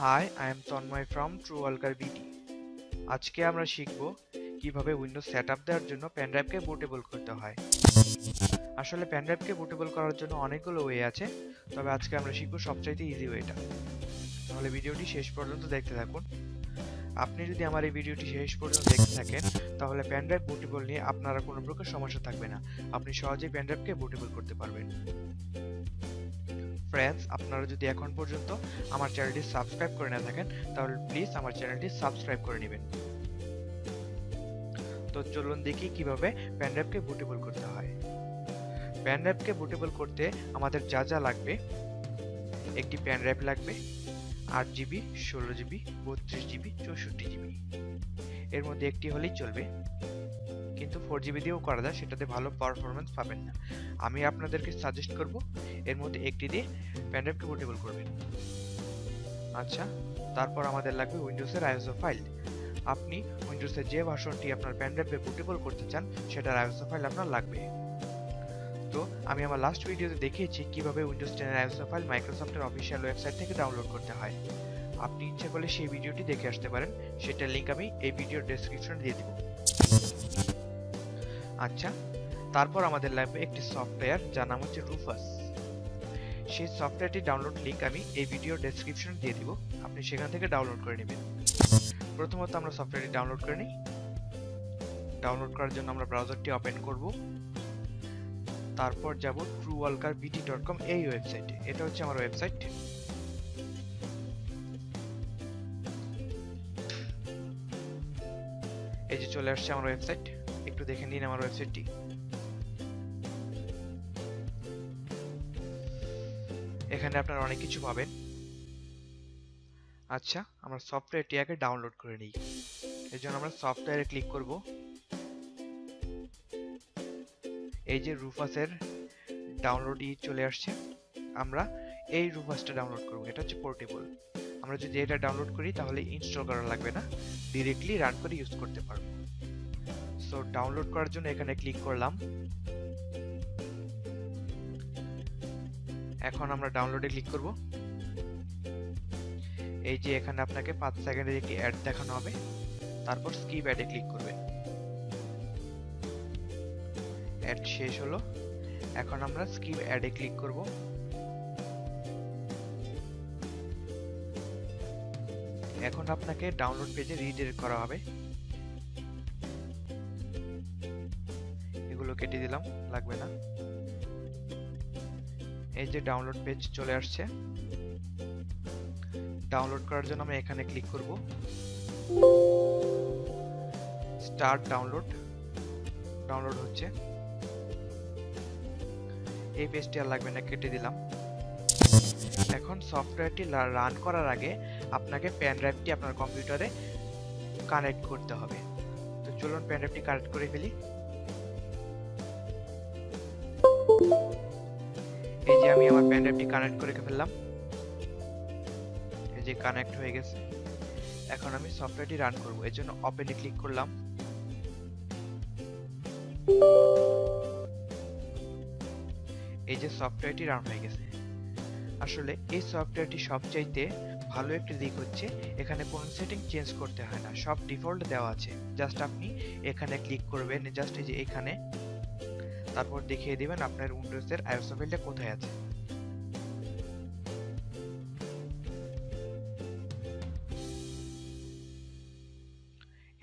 High, I am Tanmoy from Truewalker BD. আজকে আমরা শিখব কিভাবে উইন্ডোজ সেটআপ দেওয়ার জন্য পেনড্রাইভকে বুটেবল করতে হয়। আসলে পেনড্রাইভকে বুটেবল করার জন্য অনেকগুলো ওয়ে আছে, তবে আজকে আমরা শিখব সবচাইতে ইজি ওয়েটা। তাহলে ভিডিওটি শেষ পর্যন্ত দেখতে থাকুন। আপনি যদি আমার এই ভিডিওটি শেষ পর্যন্ত দেখতে থাকেন, তাহলে পেনড্রাইভ বুটেবল নিয়ে আপনার কোনো প্রকার সমস্যা থাকবে না। আপনি সহজেই পেনড্রাইভকে বুটেবল করতে পারবেন। ফ্রেন্ডস, আপনারা যদি এখন পর্যন্ত আমার চ্যানেলটি সাবস্ক্রাইব করে না থাকেন, তাহলে প্লিজ আমার চ্যানেলটি সাবস্ক্রাইব করে নেবেন। তো চলুন দেখি কিভাবে পেনড্রাইভকে বুটেবল করতে হয়। পেনড্রাইভকে বুটেবল করতে আমাদের যা যা লাগবে: একটি পেনড্রাইভ লাগবে, 8GB, 16GB, 32GB, 64GB। এর মধ্যে একটি হলেই চলবে, কিন্তু 4GB দিয়েও করা যায়, সেটাতে ভালো পারফরমেন্স পাবেন না। আমি আপনাদেরকে সাজেস্ট করব এর মধ্যে একটি দিয়ে পেনড্রাইভকে বুটেবল করবেন। আচ্ছা, তারপর আমাদের লাগবে উইন্ডোজের আইএসও ফাইল। আপনি উইন্ডোজের যে ভার্সনটি আপনার পেনড্রাইভে বুটেবল করতে চান, সেটার আইএসও ফাইল আপনার লাগবে। তো আমি আমার লাস্ট ভিডিওতে দেখিয়েছি কিভাবে উইন্ডোজ 10 এর আইএসও ফাইল মাইক্রোসফটের অফিসিয়াল ওয়েবসাইট থেকে ডাউনলোড করতে হয়। আপনি ইচ্ছা করলে সেই ভিডিওটি দেখে আসতে পারেন, সেটার লিংক আমি এই ভিডিওর ডেসক্রিপশনে দিয়ে দেব। আচ্ছা, তারপর আমাদের লাগবে একটি সফটওয়্যার যার নাম হচ্ছে রুফাস। সেই সফটওয়্যারটি ডাউনলোড লিংক আমি এই ভিডিওর ডেসক্রিপশনে দিয়ে দিব, আপনি সেখান থেকে ডাউনলোড করে নেবেন। প্রথমত আমরা সফটওয়্যারটি ডাউনলোড করে নিই। ডাউনলোড করার জন্য আমরা ব্রাউজারটি ওপেন করব, তারপর যাব truewalkarbd.com এই ওয়েবসাইটে। এটা হচ্ছে আমার ওয়েবসাইট। এই যে চলে আসছে আমার ওয়েবসাইট, একটু দেখে নিন আমার ওয়েবসাইটটি। এখানে আপনারা অনেক কিছু পাবেন। আচ্ছা, আমরা সফটওয়্যারটি আগে ডাউনলোড করে নিই। এর জন্য আমরা সফটওয়্যারে ক্লিক করব। এই যে রুফাসের ডাউনলোডই চলে আসছে। আমরা এই রুফাসটা ডাউনলোড করব, এটা হচ্ছে পোর্টেবল। আমরা যদি এটা ডাউনলোড করি তাহলে ইনস্টল করা লাগবে না, ডিরেক্টলি রান করে ইউজ করতে পারবো। সো ডাউনলোড করার জন্য এখানে ক্লিক করলাম। এখন আমরা ডাউনলোডে ক্লিক করব। এই যে এখানে আপনাকে 5 সেকেন্ডের একটি অ্যাড দেখানো হবে, তারপর স্কিপ অ্যাডে ক্লিক করবেন। অ্যাড শেষ হলো, এখন আমরা স্কিপ অ্যাডে ক্লিক করব। এখন আপনাকে ডাউনলোড পেজে রিডাইরেক্ট করা হবে। এগুলো কেটে দিলাম, লাগবে না। এই যে ডাউনলোড পেজ চলে আসছে। ডাউনলোড করার জন্য আমরা এখানে ক্লিক করব। Start download. ডাউনলোড হচ্ছে। এই পেজটি আর লাগবে না, কেটে দিলাম। এখন সফটওয়্যারটি রান করার আগে আপনাকে পেন ড্রাইভটি আপনার কম্পিউটারে কানেক্ট করতে হবে। তো চলুন পেন ড্রাইভটি কানেক্ট করে ফেলি। এই যে আমি আমার পেন ড্রাইভটি কানেক্ট করে ফেললাম। এই যে কানেক্ট হয়ে গেছে। এখন আমি সফটওয়্যারটি রান করব, এর জন্য ওপেনে ক্লিক করলাম। এই যে সফটওয়্যারটি রান হয়ে গেছে। আসলে এই সফটওয়্যারটি সবচাইতে ভালো একটি দিক হচ্ছে এখানে কোনো সেটিং চেঞ্জ করতে হয় না, সব ডিফল্ট দেওয়া আছে। জাস্ট আপনি এখানে ক্লিক করবেন, জাস্ট এই যে এখানে, তারপর দেখিয়ে দিবেন আপনার উইন্ডোজের আইএসও ফাইলটা কোথায় আছে।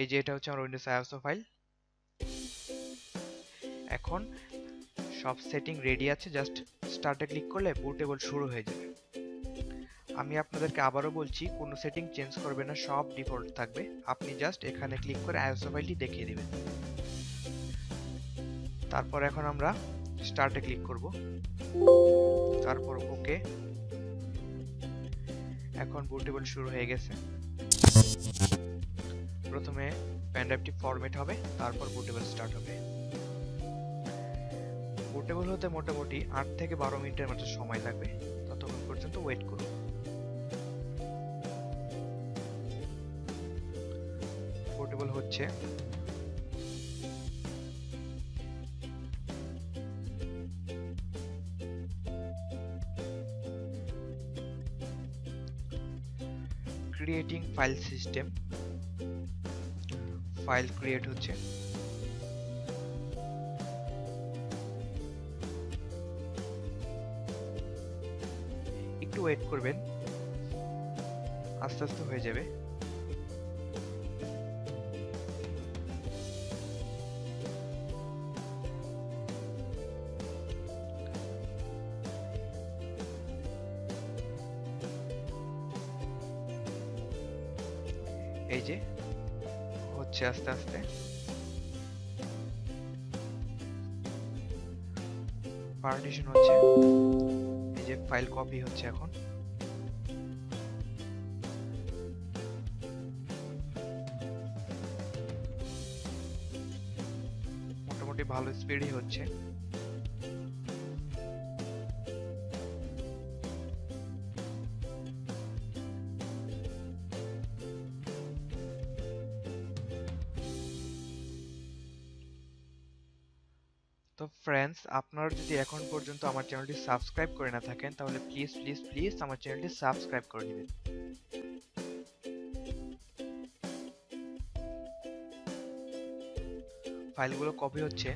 এই যে এটা হচ্ছে আমার উইন্ডোজ আইএসও ফাইল। এখন সব সেটিং রেডি আছে, জাস্ট স্টার্টে ক্লিক করলে বুটেবল শুরু হয়ে যাবে। আমি আপনাদেরকে আবারও বলছি, কোনো সেটিং চেঞ্জ করবে না, সব ডিফল্ট থাকবে। আপনি জাস্ট এখানে ক্লিক করে আইএসও ফাইলটি দেখিয়ে দিবেন। তারপর এখন আমরা স্টার্টে ক্লিক করব, তারপর ওকে। এখন বুটেবল শুরু হয়ে গেছে। প্রথমে পেন ড্রাইভটি ফরম্যাট হবে, তারপর বুটেবল স্টার্ট হবে। বুটেবল হতে মোটামুটি 8 থেকে 12 মিনিটের মতো সময় লাগবে, ততক্ষণ পর্যন্ত ওয়েট করুন। বুটেবল হচ্ছে। Creating file system, file create হচ্ছে। একটু ওয়েট করবেন, আস্তে আস্তে হয়ে যাবে। এই যে হচ্ছে আস্তে আস্তে। পার্টিশন হচ্ছে, এই যে ফাইল কপি হচ্ছে এখন। মোটামুটি ভালো স্পিডই হচ্ছে। তো ফ্রেন্ডস, আপনারা যদি এখন পর্যন্ত আমার চ্যানেলটি সাবস্ক্রাইব করে না থাকেন তাহলে প্লিজ প্লিজ প্লিজ আমার চ্যানেলটি সাবস্ক্রাইব করে দিবেন। ফাইলগুলো কপি হচ্ছে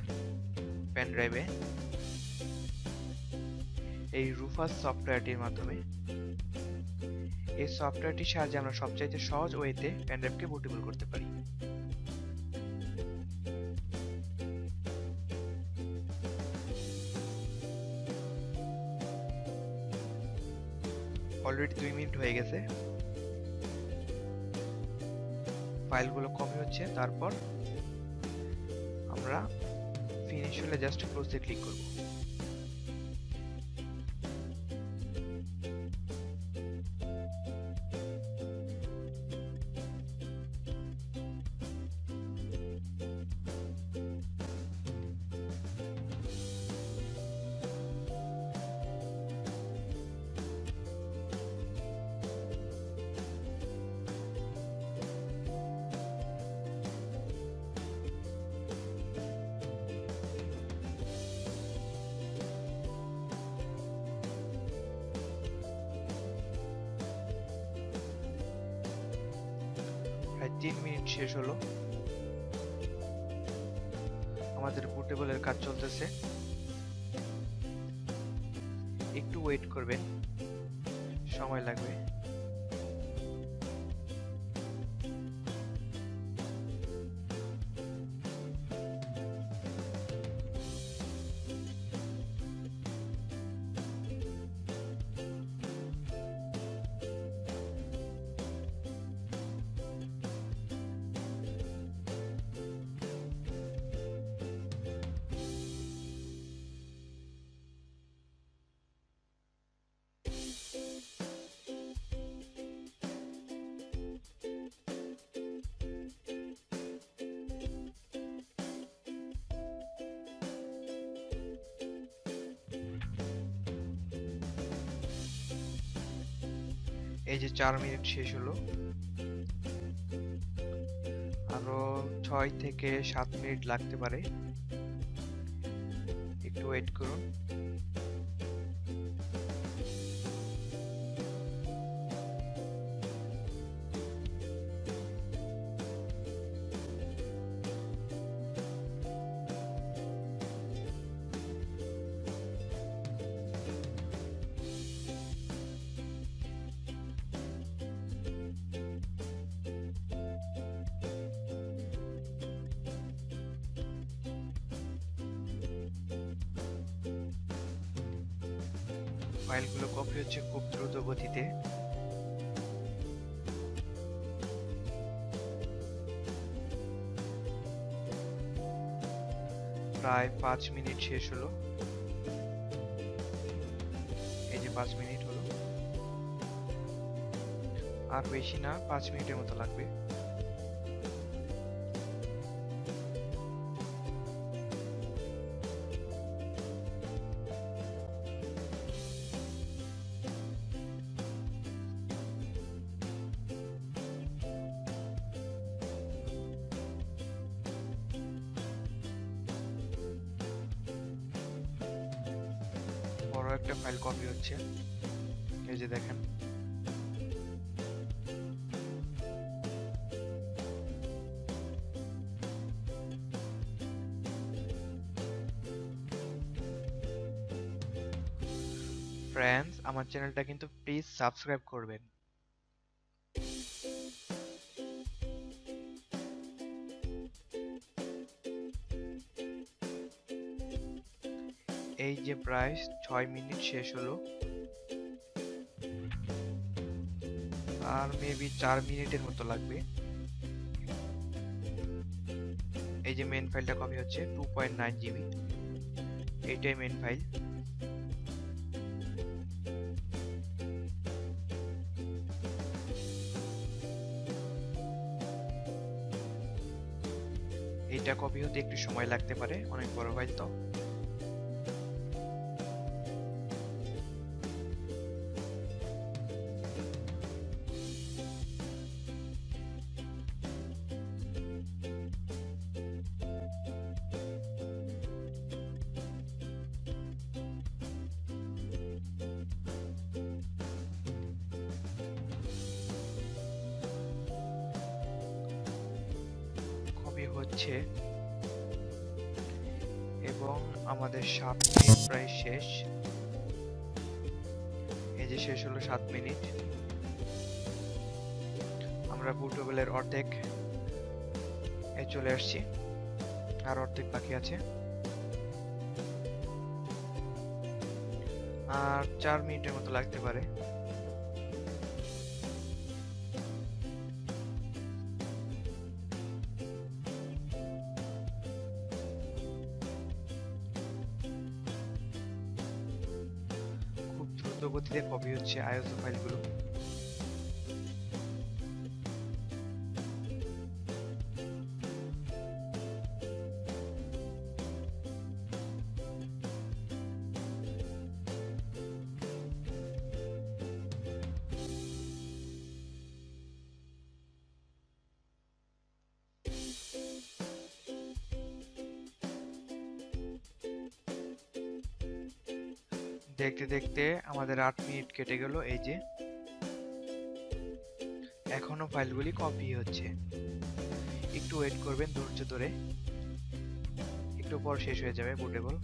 পেন ড্রাইভে এই রুফাস সফটওয়্যারটির মাধ্যমে। এই সফটওয়্যারটির সাহায্যে আমরা সবচাইতে সহজ ওয়েতে পেন ড্রাইভকে বুটেবল করতে পারি। অলরেডি 2 মিনিট হয়ে গেছে। ফাইলগুলো কপি হচ্ছে, তারপর আমরা ফিনিশ হলে জাস্ট ক্লোজে ক্লিক করব। প্রায় 3 মিনিট শেষ হলো, আমাদের বুটেবলের কাজ চলতেছে। একটু ওয়েট করবেন, সময় লাগবে। এই যে 4 মিনিট শেষ হলো, আরো 6 থেকে 7 মিনিট লাগতে পারে, একটু ওয়েট করুন। ফাইলগুলো কপি হচ্ছে খুব দ্রুত গতিতে। প্রায় 5 মিনিট শেষ হলো, এই যে 5 মিনিট হলো, আর বেশি না, 5 মিনিটের মতো লাগবে। বড় একটা ফাইল কপি হচ্ছে, এই যে দেখেন। ফ্রেন্ডস, আমার চ্যানেলটা কিন্তু প্লিজ সাবস্ক্রাইব করবেন। এই যে প্রায় 6 মিনিট শেষ হলো, আর মেবি 4 মিনিটের মতো লাগবে। এই যে মেন ফাইলটা কপি হচ্ছে 2.9 জিবি, এইটাই মেন ফাইল। এইটা কপি হতে একটু সময় লাগতে পারে, অনেক বড় ফাইল তো। কপি হচ্ছে এবং আমাদের 7 মিনিট প্রায় শেষ। এই যে শেষ হলো 7 মিনিট। আমরা বুটেবলের অর্ধেক চলে আসছি, আর অর্ধেক বাকি আছে, আর 4 মিনিটের মতো লাগতে পারে। খুব দ্রুত গতিতে কপি হচ্ছে আইএসও ফাইলগুলো। দেখতে দেখতে আমাদের 8 মিনিট কেটে গেল। এই যে এখনো ফাইলগুলি কপি হচ্ছে, একটু ওয়েট করবেন ধৈর্য ধরে, একটু পর শেষ হয়ে যাবে বুটেবল।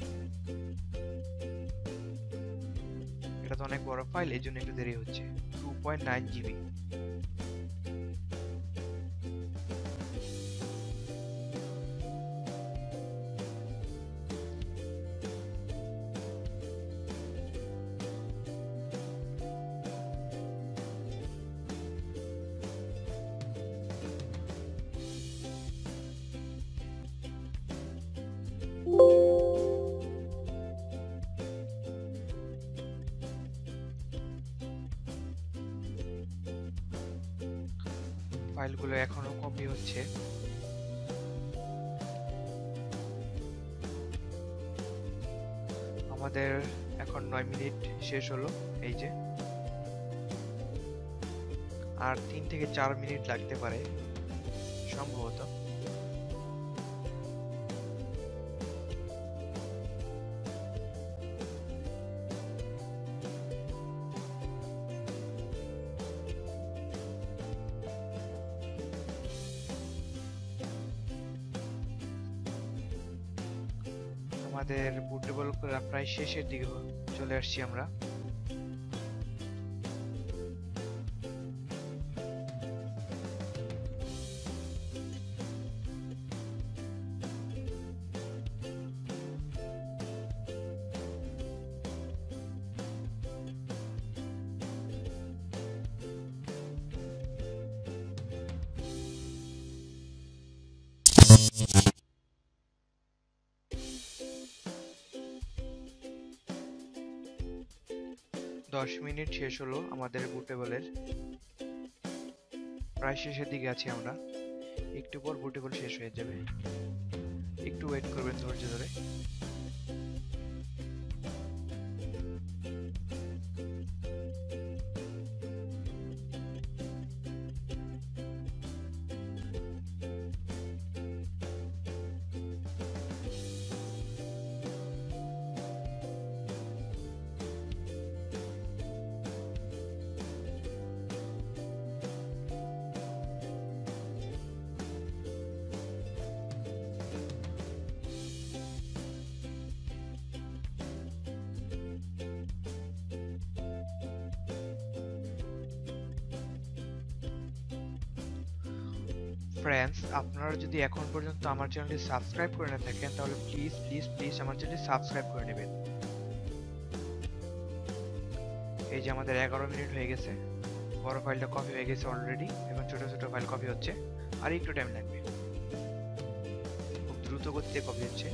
এটা তো অনেক বড় ফাইল, এই জন্য একটু দেরি হচ্ছে। 2.9 জিবি। ফাইলগুলো এখনো কপি হচ্ছে। আমাদের এখন 9 মিনিট শেষ হলো। এই যে আর 3 থেকে 4 মিনিট লাগতে পারে সম্ভবত। আমাদের বুটেবল প্রায় শেষের দিকে চলে আসছি আমরা। দশ মিনিট শেষ হলো আমাদের বুটেবলের, প্রায় শেষের দিকে আছি আমরা। একটু পর বুটেবল শেষ হয়ে যাবে, একটু ওয়েট করবেন ধৈর্য ধরে। ফ্রেন্ডস, আপনারা যদি এখন পর্যন্ত আমার চ্যানেলটি সাবস্ক্রাইব করে না থাকেন তাহলে প্লিজ প্লিজ প্লিজ আমার চ্যানেলটি সাবস্ক্রাইব করে নেবেন। এই যে আমাদের 11 মিনিট হয়ে গেছে, বড় ফাইলটা কপি হয়ে গেছে অলরেডি, এখন ছোট ছোট ফাইল কপি হচ্ছে, আর একটু টাইম লাগবে, খুব দ্রুত গতিতে কপি হচ্ছে।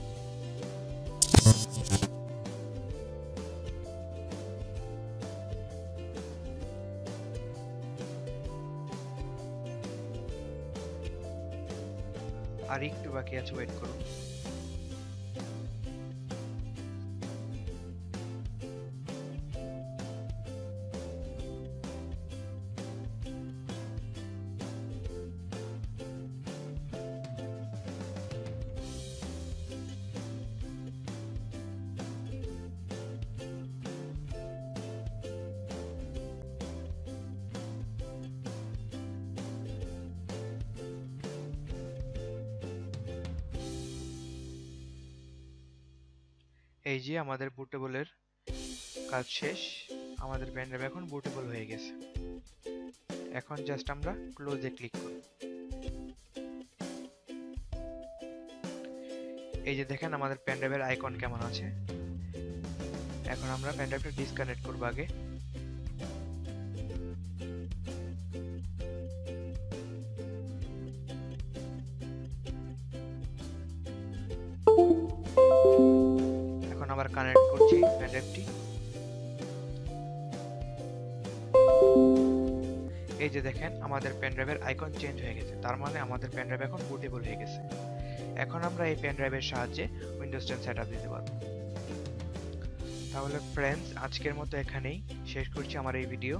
আর একটু বাকি আছে, ওয়েট করুন। এই যে আমাদের বুটেবলের কাজ শেষ, আমাদের পেন ড্রাইভ এখন বুটেবল হয়ে গেছে। এখন জাস্ট আমরা ক্লোজে ক্লিক করব। এই যে দেখেন আমাদের পেন ড্রাইভের আইকন কেমন আছে। এখন আমরা পেন ড্রাইভটা ডিসকানেক্ট করব আগে। এখন আবার কানেক্ট করছি পেন ড্রাইভটি। এই যে দেখেন আমাদের পেন ড্রাইভের আইকন চেঞ্জ হয়ে গেছে, তার মানে আমাদের পেন ড্রাইভ এখন বুটেবল হয়ে গেছে। এখন আমরা এই পেন ড্রাইভের সাহায্যে উইন্ডোজ 10 সেটআপ দিতে পারবো। তাহলে ফ্রেন্ডস, আজকের মতো এখানেই শেষ করছি আমার এই ভিডিও।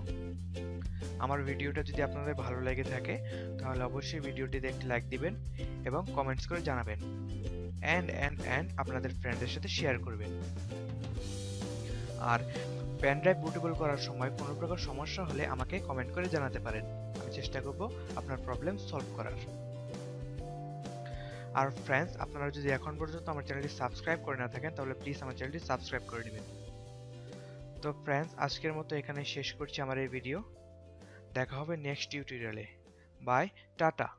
আমার ভিডিওটা যদি আপনাদের ভালো লেগে থাকে তাহলে অবশ্যই ভিডিওটিতে একটি লাইক দিবেন এবং কমেন্টস করে জানাবেন, এন্ড আপনাদের ফ্রেন্ডদের সাথে শেয়ার করবেন। আর পেন ড্রাইভ বুটেবল করার সময় কোনো প্রকার সমস্যা হলে আমাকে কমেন্ট করে জানাতে পারেন, আমি চেষ্টা করব আপনার প্রবলেম সলভ করার। আর ফ্রেন্ডস, আপনারা যদি এখন পর্যন্ত আমার চ্যানেলটি সাবস্ক্রাইব করে না থাকেন তাহলে প্লিজ আমার চ্যানেলটি সাবস্ক্রাইব করে নেবেন। তো ফ্রেন্ডস, আজকের মতো এখানে শেষ করছি আমার এই ভিডিও। দেখা হবে নেক্সট টিউটোরিয়ালে। Bye, tata.